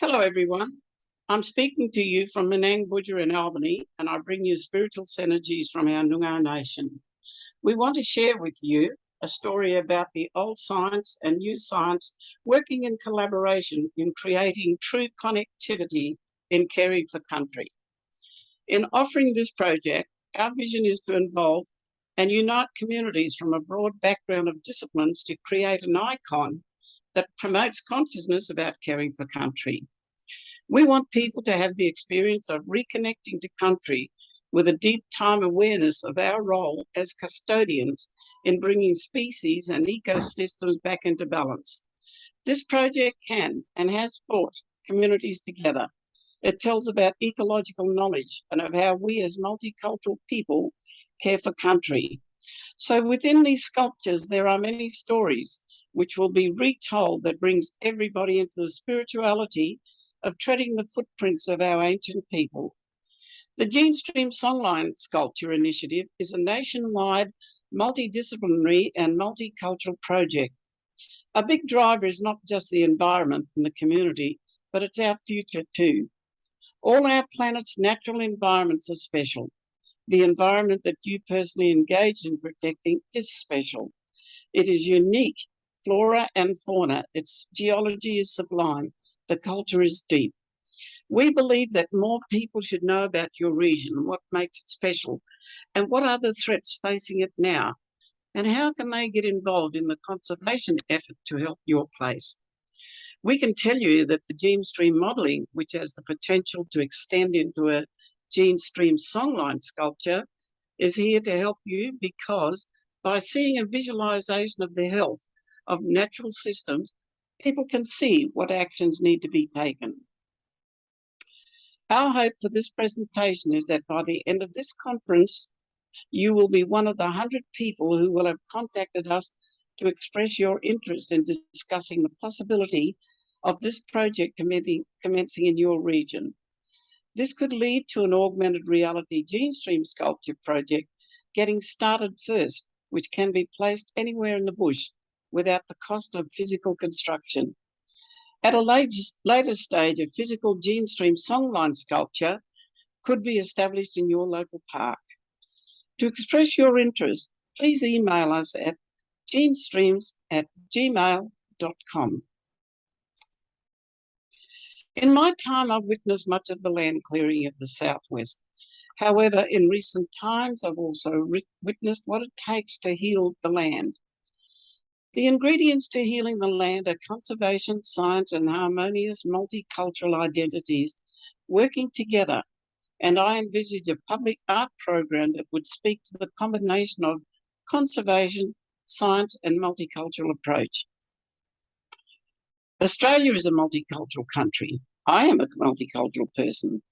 Hello, everyone. I'm speaking to you from Menang Budger in Albany, and I bring you spiritual synergies from our Noongar nation. We want to share with you a story about the old science and new science working in collaboration in creating true connectivity in caring for country. In offering this project, our vision is to involve and unite communities from a broad background of disciplines to create an icon that promotes consciousness about caring for country. We want people to have the experience of reconnecting to country with a deep time awareness of our role as custodians in bringing species and ecosystems back into balance. This project can and has brought communities together. It tells about ecological knowledge and of how we as multicultural people care for country. So within these sculptures, there are many stories which will be retold that brings everybody into the spirituality of treading the footprints of our ancient people. The Genestreams Songlines Sculpture Initiative is a nationwide, multidisciplinary and multicultural project. A big driver is not just the environment and the community, but it's our future too. All our planet's natural environments are special. The environment that you personally engage in protecting is special. It is unique, flora and fauna. Its geology is sublime. The culture is deep. We believe that more people should know about your region and what makes it special, and what are the threats facing it now, and how can they get involved in the conservation effort to help your place. We can tell you that the Genestream modelling, which has the potential to extend into a Genestreams Songline sculpture, is here to help you because by seeing a visualisation of the health of natural systems, people can see what actions need to be taken. Our hope for this presentation is that by the end of this conference, you will be one of the 100 people who will have contacted us to express your interest in discussing the possibility of this project commencing in your region. This could lead to an augmented reality Genestream sculpture project getting started first, which can be placed anywhere in the bush without the cost of physical construction. At a later stage, a physical Genestream Songline sculpture could be established in your local park. To express your interest, please email us at genestreams@gmail.com. In my time, I've witnessed much of the land clearing of the Southwest. However, in recent times, I've also witnessed what it takes to heal the land. The ingredients to healing the land are conservation, science, and harmonious multicultural identities working together, and I envisage a public art program that would speak to the combination of conservation, science, and multicultural approach. Australia is a multicultural country. I am a multicultural person.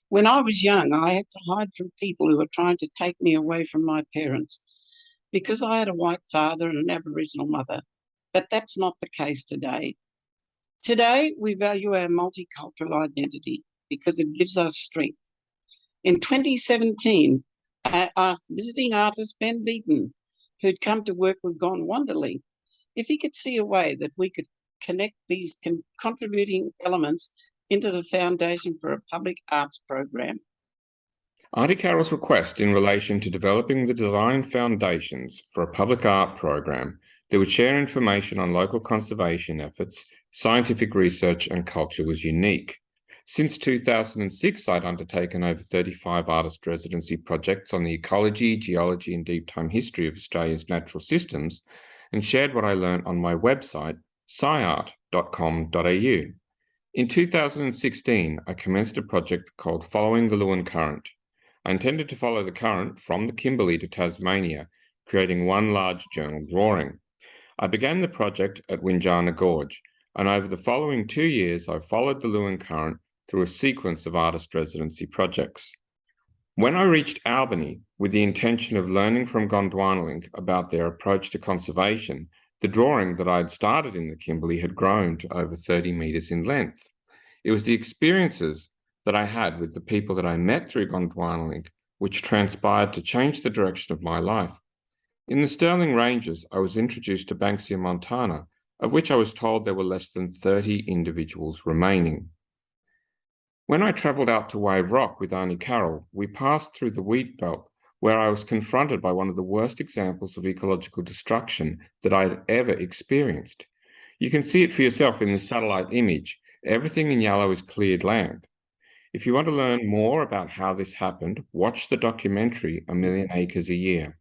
When I was young, I had to hide from people who were trying to take me away from my parents, because I had a white father and an Aboriginal mother, but that's not the case today. Today, we value our multicultural identity because it gives us strength. In 2017, I asked visiting artist Ben Beaton, who'd come to work with Gondwanderly, if he could see a way that we could connect these contributing elements into the foundation for a public arts program. Aunty Carol's request in relation to developing the design foundations for a public art program that would share information on local conservation efforts, scientific research and culture was unique. Since 2006, I'd undertaken over 35 artist residency projects on the ecology, geology and deep time history of Australia's natural systems and shared what I learned on my website, sciart.com.au. In 2016, I commenced a project called Following the Lewin Current. I intended to follow the current from the Kimberley to Tasmania, creating one large journal drawing. I began the project at Winjana Gorge, and over the following 2 years, I followed the Lewin Current through a sequence of artist residency projects. When I reached Albany with the intention of learning from Gondwanling about their approach to conservation, the drawing that I had started in the Kimberley had grown to over 30 metres in length. It was the experiences that I had with the people that I met through Gondwanling, which transpired to change the direction of my life. In the Stirling Ranges, I was introduced to Banksia montana, of which I was told there were less than 30 individuals remaining. When I travelled out to Wave Rock with Aunty Carol, we passed through the wheat belt, where I was confronted by one of the worst examples of ecological destruction that I had ever experienced. You can see it for yourself in the satellite image. Everything in yellow is cleared land. If you want to learn more about how this happened, watch the documentary A Million Acres a Year.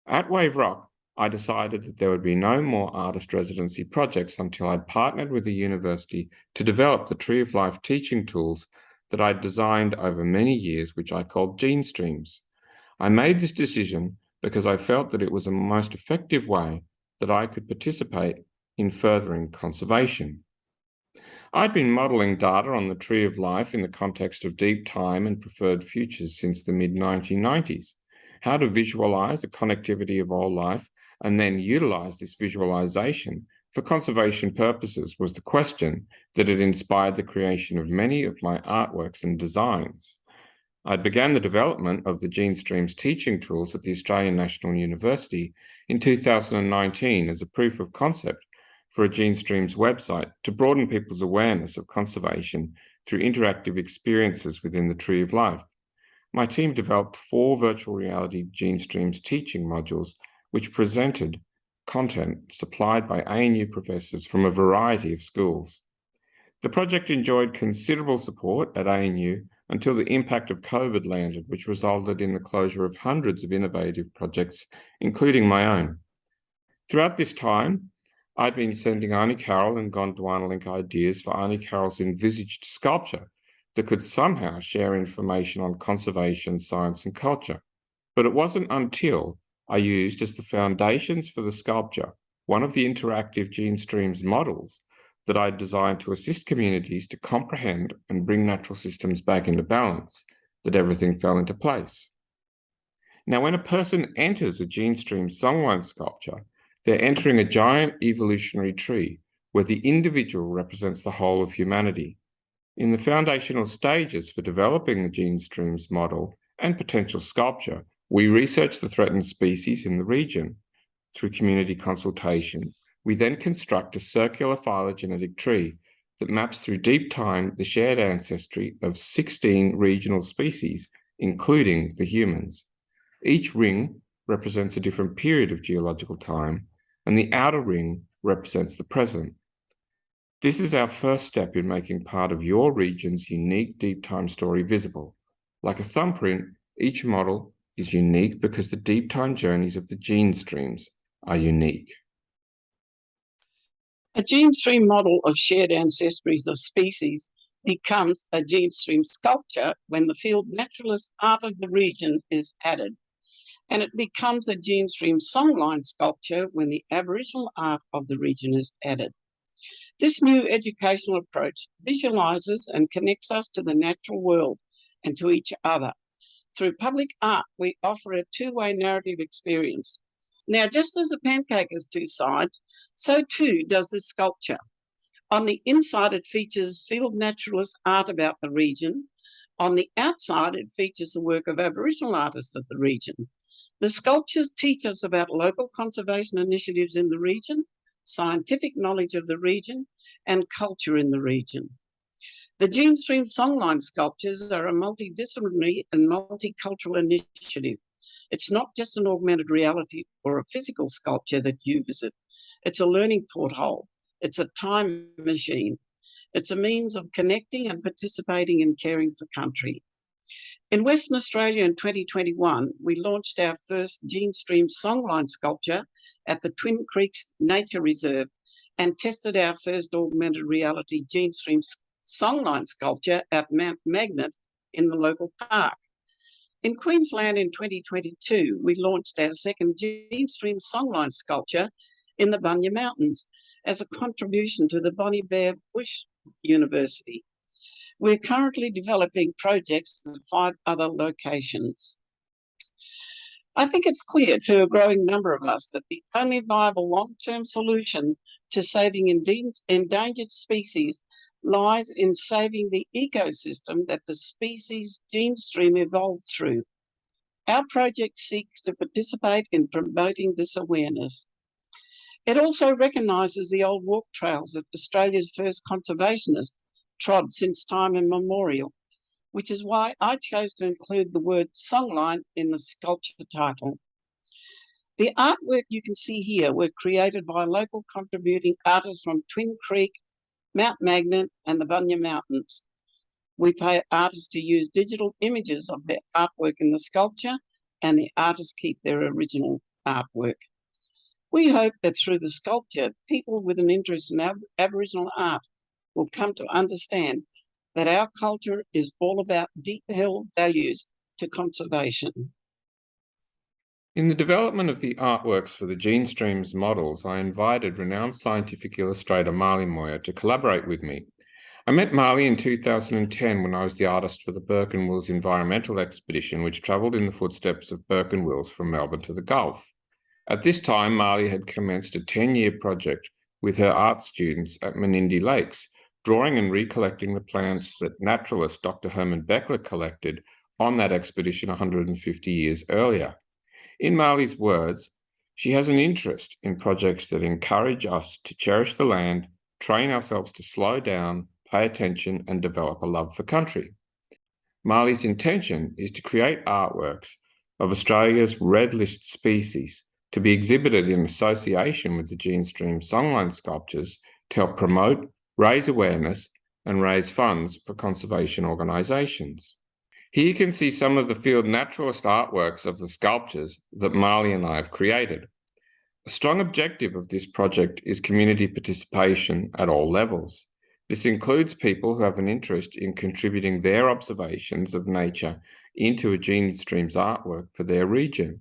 At Wave Rock, I decided that there would be no more artist residency projects until I'd partnered with the university to develop the Tree of Life teaching tools that I'd designed over many years, which I called Genestreams. I made this decision because I felt that it was a most effective way that I could participate in furthering conservation. I'd been modelling data on the Tree of Life in the context of deep time and preferred futures since the mid-1990s. How to visualise the connectivity of all life and then utilise this visualisation for conservation purposes was the question that had inspired the creation of many of my artworks and designs. I began the development of the Genestreams teaching tools at the Australian National University in 2019 as a proof of concept for a Genestreams website to broaden people's awareness of conservation through interactive experiences within the Tree of Life. My team developed 4 virtual reality Genestreams teaching modules, which presented content supplied by ANU professors from a variety of schools. The project enjoyed considerable support at ANU until the impact of COVID landed, which resulted in the closure of hundreds of innovative projects, including my own. Throughout this time, I'd been sending Aunty Carol and Gondwana Link ideas for Aunty Carol's envisaged sculpture that could somehow share information on conservation, science, and culture. But it wasn't until I used as the foundations for the sculpture one of the interactive Genestreams models that I designed to assist communities to comprehend and bring natural systems back into balance, that everything fell into place. Now, when a person enters a Genestreams Songlines sculpture, they're entering a giant evolutionary tree where the individual represents the whole of humanity. In the foundational stages for developing the Genestreams model and potential sculpture, we research the threatened species in the region. Through community consultation, we then construct a circular phylogenetic tree that maps through deep time the shared ancestry of 16 regional species, including the humans. Each ring represents a different period of geological time, and the outer ring represents the present. This is our first step in making part of your region's unique deep time story visible. Like a thumbprint, each model is unique because the deep time journeys of the Genestreams are unique. A Genestream model of shared ancestries of species becomes a Genestream sculpture when the field naturalist art of the region is added. And it becomes a Genestream Songline sculpture when the Aboriginal art of the region is added. This new educational approach visualises and connects us to the natural world and to each other. Through public art, we offer a two-way narrative experience. Now, just as a pancake has 2 sides, so too does this sculpture. On the inside, it features field naturalist art about the region. On the outside, it features the work of Aboriginal artists of the region. The sculptures teach us about local conservation initiatives in the region, scientific knowledge of the region, and culture in the region. The Genestreams Songlines Sculptures are a multidisciplinary and multicultural initiative. It's not just an augmented reality or a physical sculpture that you visit. It's a learning porthole. It's a time machine. It's a means of connecting and participating in caring for country. In Western Australia in 2021, we launched our first Genestreams Songline sculpture at the Twin Creeks Nature Reserve and tested our first augmented reality Genestreams Songline sculpture at Mount Magnet in the local park. In Queensland in 2022, we launched our second Genestreams Songline sculpture in the Bunya Mountains as a contribution to the Bonnie Bear Bush University. We're currently developing projects at 5 other locations. I think it's clear to a growing number of us that the only viable long-term solution to saving endangered species lies in saving the ecosystem that the species Genestream evolved through. Our project seeks to participate in promoting this awareness. It also recognises the old walk trails that Australia's first conservationists trod since time immemorial, which is why I chose to include the word songline in the sculpture title. The artwork you can see here were created by local contributing artists from Twin Creek, Mount Magnet and the Bunya Mountains. We pay artists to use digital images of their artwork in the sculpture, and the artists keep their original artwork. We hope that through the sculpture, people with an interest in Aboriginal art will come to understand that our culture is all about deep-held values to conservation. In the development of the artworks for the Genestreams models, I invited renowned scientific illustrator Marley Moyer to collaborate with me. I met Marley in 2010 when I was the artist for the Burke and Wills environmental expedition, which travelled in the footsteps of Burke and Wills from Melbourne to the Gulf. At this time, Marley had commenced a 10-year project with her art students at Menindee Lakes, drawing and recollecting the plants that naturalist Dr. Herman Beckler collected on that expedition 150 years earlier. In Marley's words, she has an interest in projects that encourage us to cherish the land, train ourselves to slow down, pay attention, and develop a love for country. Marley's intention is to create artworks of Australia's red list species to be exhibited in association with the Genestreams Songlines Sculptures to help promote, raise awareness, and raise funds for conservation organisations. Here you can see some of the field naturalist artworks of the sculptures that Marley and I have created. A strong objective of this project is community participation at all levels. This includes people who have an interest in contributing their observations of nature into a Genestreams artwork for their region.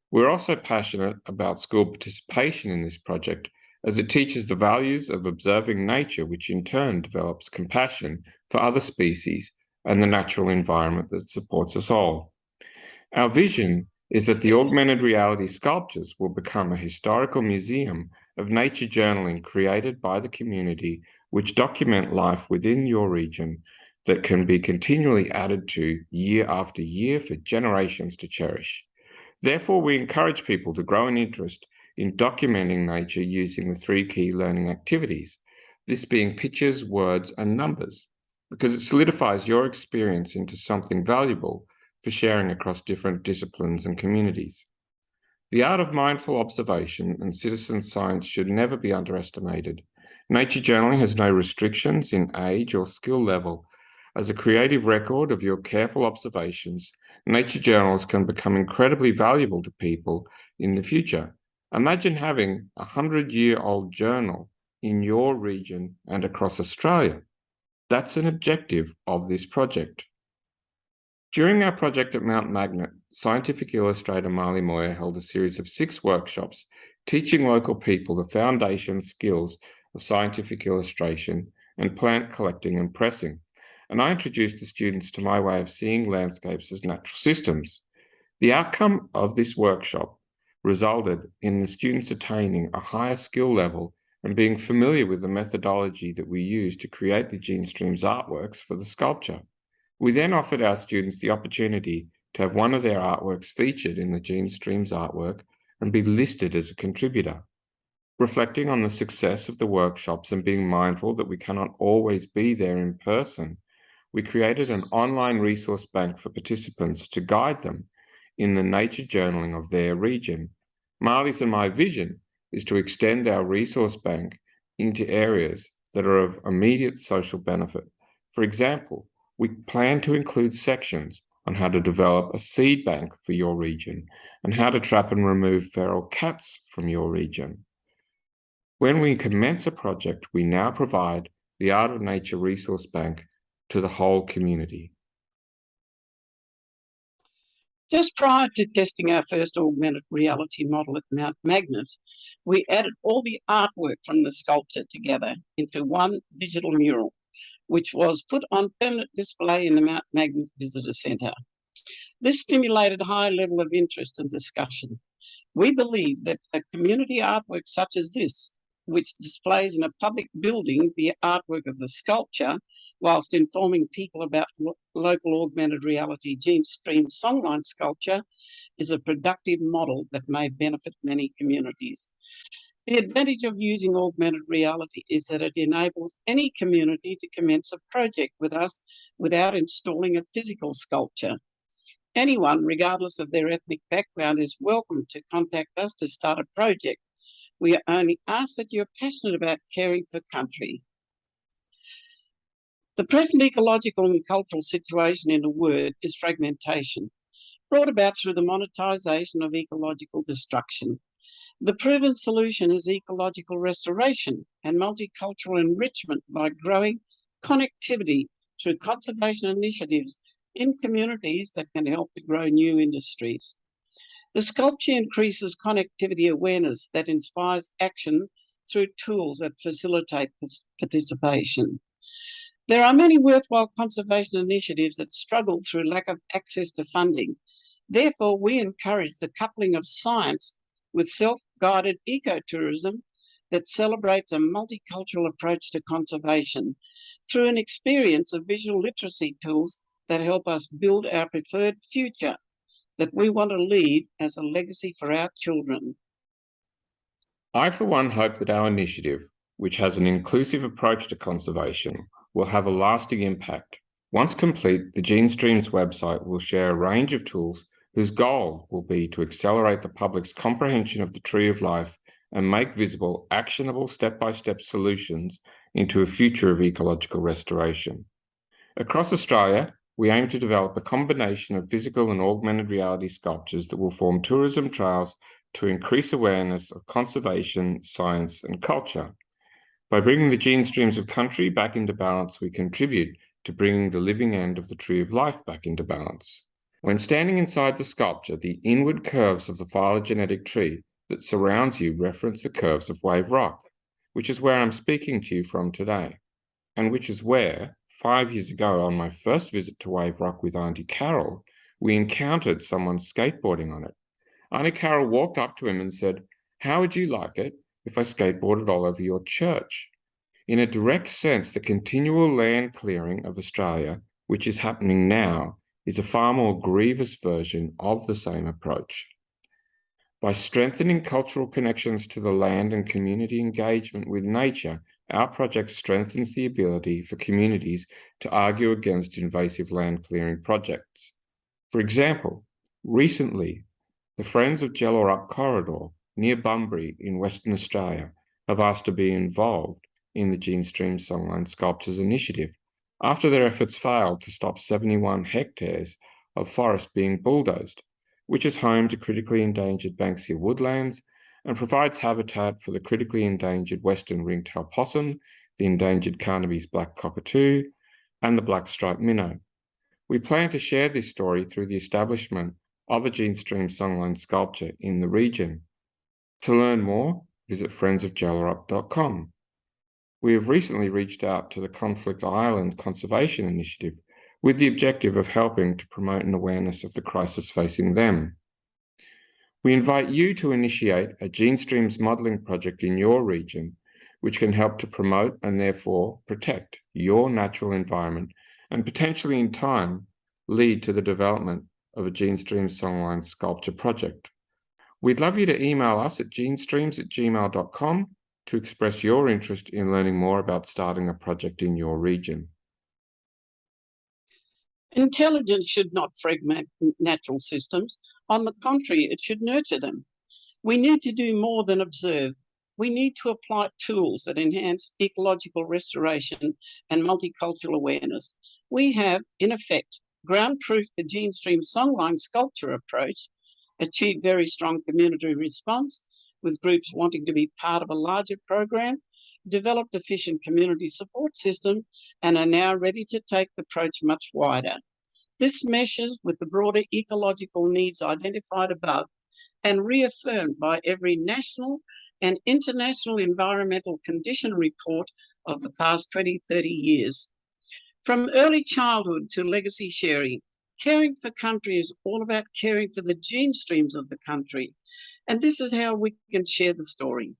We're also passionate about school participation in this project as it teaches the values of observing nature, which in turn develops compassion for other species and the natural environment that supports us all. Our vision is that the augmented reality sculptures will become a historical museum of nature journaling created by the community, which document life within your region that can be continually added to year after year for generations to cherish. Therefore, we encourage people to grow an interest in documenting nature using the 3 key learning activities, this being pictures, words, and numbers, because it solidifies your experience into something valuable for sharing across different disciplines and communities. The art of mindful observation and citizen science should never be underestimated. Nature journaling has no restrictions in age or skill level. As a creative record of your careful observations, nature journals can become incredibly valuable to people in the future. Imagine having a 100-year-old journal in your region and across Australia. That's an objective of this project. During our project at Mount Magnet, scientific illustrator Marley Moyer held a series of 6 workshops teaching local people the foundation skills of scientific illustration and plant collecting and pressing. And I introduced the students to my way of seeing landscapes as natural systems. The outcome of this workshop resulted in the students attaining a higher skill level and being familiar with the methodology that we use to create the Genestreams artworks for the sculpture. We then offered our students the opportunity to have one of their artworks featured in the Genestreams artwork and be listed as a contributor. Reflecting on the success of the workshops and being mindful that we cannot always be there in person, we created an online resource bank for participants to guide them in the nature journaling of their region. Marley's and my vision is to extend our resource bank into areas that are of immediate social benefit. For example, we plan to include sections on how to develop a seed bank for your region and how to trap and remove feral cats from your region. When we commence a project, we now provide the Art of Nature Resource Bank to the whole community. Just prior to testing our first augmented reality model at Mount Magnet, we added all the artwork from the sculpture together into one digital mural, which was put on permanent display in the Mount Magnet Visitor Centre. This stimulated a high level of interest and discussion. We believe that a community artwork such as this, which displays in a public building the artwork of the sculpture, whilst informing people about local augmented reality Genestreams Songlines Sculpture, is a productive model that may benefit many communities. The advantage of using augmented reality is that it enables any community to commence a project with us without installing a physical sculpture. Anyone, regardless of their ethnic background, is welcome to contact us to start a project. We only ask that you're passionate about caring for country. The present ecological and cultural situation, in a word, is fragmentation, brought about through the monetisation of ecological destruction. The proven solution is ecological restoration and multicultural enrichment by growing connectivity through conservation initiatives in communities that can help to grow new industries. The sculpture increases connectivity awareness that inspires action through tools that facilitate participation. There are many worthwhile conservation initiatives that struggle through lack of access to funding. Therefore, we encourage the coupling of science with self-guided ecotourism that celebrates a multicultural approach to conservation through an experience of visual literacy tools that help us build our preferred future that we want to leave as a legacy for our children. I, for one, hope that our initiative, which has an inclusive approach to conservation, will have a lasting impact. Once complete, the Genestreams website will share a range of tools whose goal will be to accelerate the public's comprehension of the Tree of Life and make visible, actionable step-by-step solutions into a future of ecological restoration. Across Australia, we aim to develop a combination of physical and augmented reality sculptures that will form tourism trails to increase awareness of conservation, science, and culture. By bringing the Genestreams of country back into balance, we contribute to bringing the living end of the Tree of Life back into balance. When standing inside the sculpture, the inward curves of the phylogenetic tree that surrounds you reference the curves of Wave Rock, which is where I'm speaking to you from today, and which is where, 5 years ago on my first visit to Wave Rock with Aunty Carol, we encountered someone skateboarding on it. Aunty Carol walked up to him and said, "How would you like it if I skateboarded all over your church?" In a direct sense, the continual land clearing of Australia, which is happening now, is a far more grievous version of the same approach. By strengthening cultural connections to the land and community engagement with nature, our project strengthens the ability for communities to argue against invasive land clearing projects. For example, recently, the Friends of Geological Corridor near Bunbury in Western Australia have asked to be involved in the Genestreams Songlines Sculptures initiative after their efforts failed to stop 71 hectares of forest being bulldozed, which is home to critically endangered Banksia woodlands and provides habitat for the critically endangered western ringtail possum, the endangered Carnaby's black cockatoo, and the black-striped minnow. We plan to share this story through the establishment of a Genestreams Songlines sculpture in the region. To learn more, visit friendsofjallerup.com. We have recently reached out to the Conflict Island Conservation Initiative with the objective of helping to promote an awareness of the crisis facing them. We invite you to initiate a Genestreams modelling project in your region, which can help to promote and therefore protect your natural environment and potentially in time lead to the development of a Genestreams Songlines sculpture project. We'd love you to email us at genestreams@gmail.com to express your interest in learning more about starting a project in your region. Intelligence should not fragment natural systems. On the contrary, it should nurture them. We need to do more than observe. We need to apply tools that enhance ecological restoration and multicultural awareness. We have, in effect, ground-proofed the Genestreams Songline Sculpture approach, achieved very strong community response, with groups wanting to be part of a larger program, developed efficient community support system, and are now ready to take the approach much wider. This meshes with the broader ecological needs identified above and reaffirmed by every national and international environmental condition report of the past 20, 30 years. From early childhood to legacy sharing, caring for country is all about caring for the gene streams of the country. And this is how we can share the story.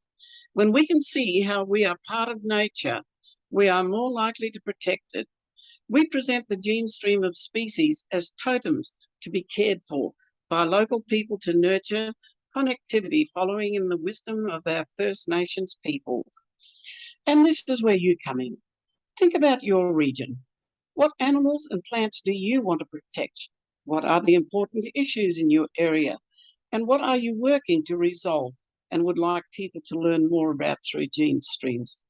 When we can see how we are part of nature, we are more likely to protect it. We present the gene stream of species as totems to be cared for by local people to nurture, connectivity following in the wisdom of our First Nations peoples. And this is where you come in. Think about your region. What animals and plants do you want to protect? What are the important issues in your area? And what are you working to resolve and would like people to learn more about through Genestreams?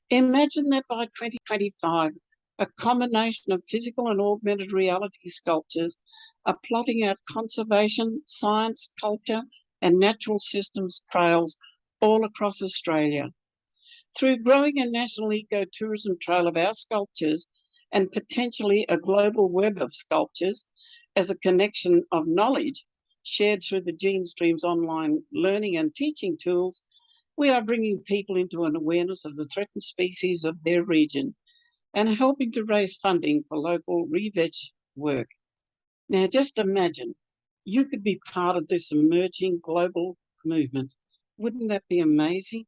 Imagine that by 2025, a combination of physical and augmented reality sculptures are plotting out conservation, science, culture, and natural systems trails all across Australia. Through growing a national ecotourism trail of our sculptures and potentially a global web of sculptures as a connection of knowledge shared through the Genestreams online learning and teaching tools, we are bringing people into an awareness of the threatened species of their region and helping to raise funding for local re-veg work. Now, just imagine you could be part of this emerging global movement. Wouldn't that be amazing?